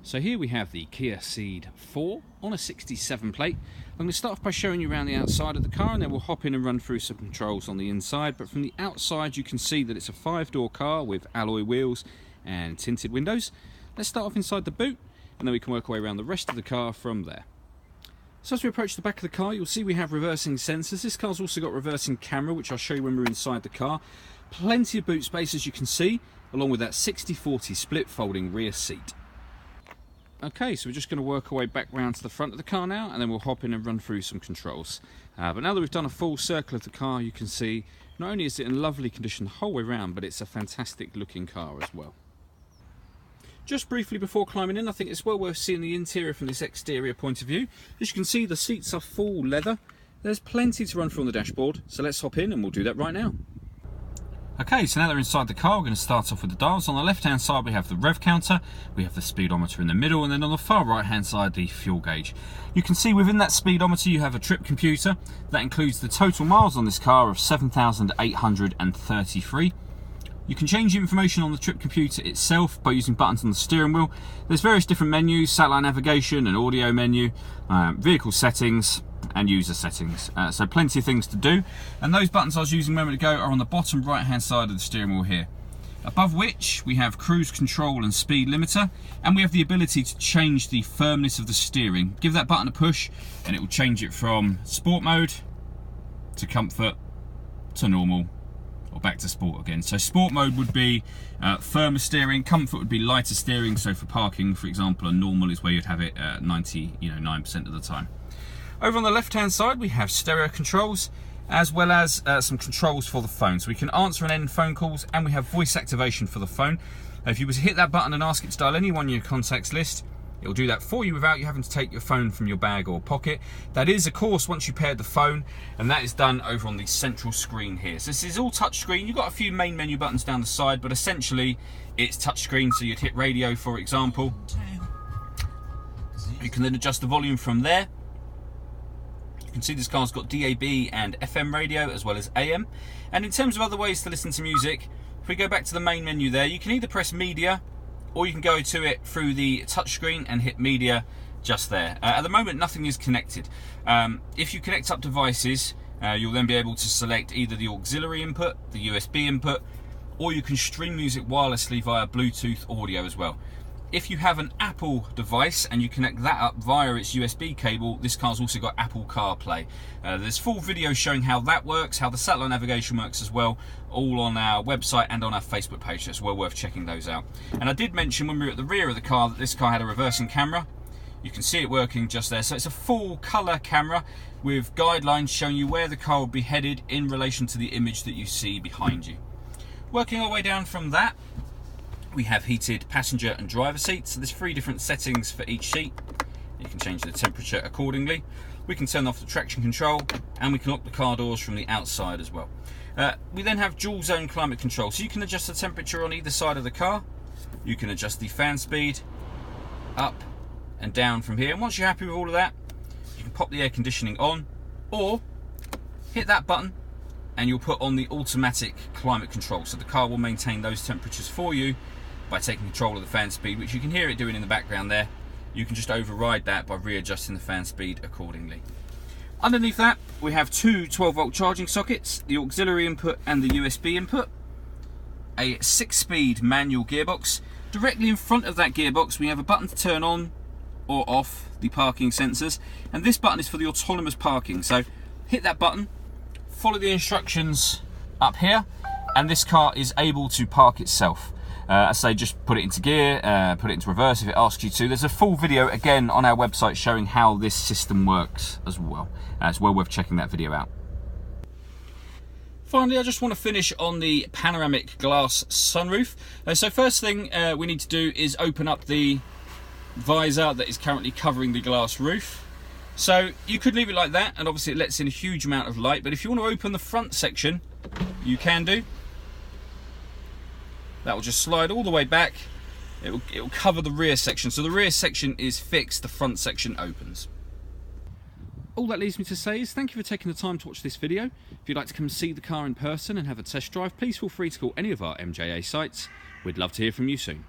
So here we have the Kia Cee'd 4 on a 67 plate. I'm going to start off by showing you around the outside of the car, and then we'll hop in and run through some controls on the inside. But from the outside you can see that it's a 5-door car with alloy wheels and tinted windows. Let's start off inside the boot, and then we can work our way around the rest of the car from there. So as we approach the back of the car, you'll see we have reversing sensors. This car's also got a reversing camera, which I'll show you when we're inside the car. Plenty of boot space, as you can see, along with that 60-40 split folding rear seat. Okay, so we're just going to work our way back round to the front of the car now, and then we'll hop in and run through some controls. But now that we've done a full circle of the car, you can see not only is it in lovely condition the whole way around, but it's a fantastic looking car as well. Just briefly before climbing in, I think it's well worth seeing the interior from this exterior point of view. As you can see, the seats are full leather. There's plenty to run through on the dashboard, so let's hop in and we'll do that right now. Okay, so now that we're inside the car, we're going to start off with the dials. On the left hand side we have the rev counter, we have the speedometer in the middle, and then on the far right hand side the fuel gauge. You can see within that speedometer you have a trip computer. That includes the total miles on this car of 7,833. You can change the information on the trip computer itself by using buttons on the steering wheel. There's various different menus: satellite navigation, an audio menu, vehicle settings, and user settings. So plenty of things to do. And those buttons I was using a moment ago are on the bottom right hand side of the steering wheel here. Above which we have cruise control and speed limiter, and we have the ability to change the firmness of the steering. Give that button a push and it will change it from sport mode to comfort to normal, or back to sport again. So sport mode would be firmer steering, comfort would be lighter steering. So for parking, for example, and normal is where you'd have it 99% of the time. Over on the left hand side we have stereo controls, as well as some controls for the phone. So we can answer and end phone calls, and we have voice activation for the phone. If you were to hit that button and ask it to dial anyone in your contacts list, it will do that for you without you having to take your phone from your bag or pocket. That is, of course, once you paired the phone, and that is done over on the central screen here. So this is all touch screen. You've got a few main menu buttons down the side, but essentially it's touch screen. So you'd hit radio, for example. You can then adjust the volume from there. You can see this car's got DAB and FM radio as well as AM. And in terms of other ways to listen to music, if we go back to the main menu there, you can either press media, or you can go to it through the touchscreen and hit media just there. At the moment nothing is connected. If you connect up devices, you'll then be able to select either the auxiliary input, the USB input, or you can stream music wirelessly via Bluetooth audio as well. If you have an Apple device and you connect that up via its USB cable, this car's also got Apple CarPlay. There's full videos showing how that works, how the satellite navigation works as well, all on our website and on our Facebook page, so it's well worth checking those out. And I did mention when we were at the rear of the car that this car had a reversing camera. You can see it working just there. So it's a full colour camera with guidelines showing you where the car will be headed in relation to the image that you see behind you. Working our way down from that, we have heated passenger and driver seats. So there's 3 different settings for each seat. You can change the temperature accordingly. We can turn off the traction control, and we can lock the car doors from the outside as well. We then have dual zone climate control, so you can adjust the temperature on either side of the car. You can adjust the fan speed up and down from here, and once you're happy with all of that, you can pop the air conditioning on, or hit that button and you'll put on the automatic climate control, so the car will maintain those temperatures for you by taking control of the fan speed, which you can hear it doing in the background there. You can just override that by readjusting the fan speed accordingly. Underneath that we have 2 12-volt charging sockets, the auxiliary input and the USB input, a 6-speed manual gearbox. Directly in front of that gearbox we have a button to turn on or off the parking sensors, and this button is for the autonomous parking. So hit that button, follow the instructions up here, and this car is able to park itself. I say just put it into gear, put it into reverse if it asks you to. There's a full video again on our website showing how this system works as well. It's well worth checking that video out. Finally, I just want to finish on the panoramic glass sunroof. So first thing we need to do is open up the visor that is currently covering the glass roof. So you could leave it like that, and obviously it lets in a huge amount of light, but if you want to open the front section, you can do. That will just slide all the way back. It will cover the rear section. So the rear section is fixed, the front section opens. All that leaves me to say is thank you for taking the time to watch this video. If you'd like to come see the car in person and have a test drive, please feel free to call any of our MJA sites. We'd love to hear from you soon.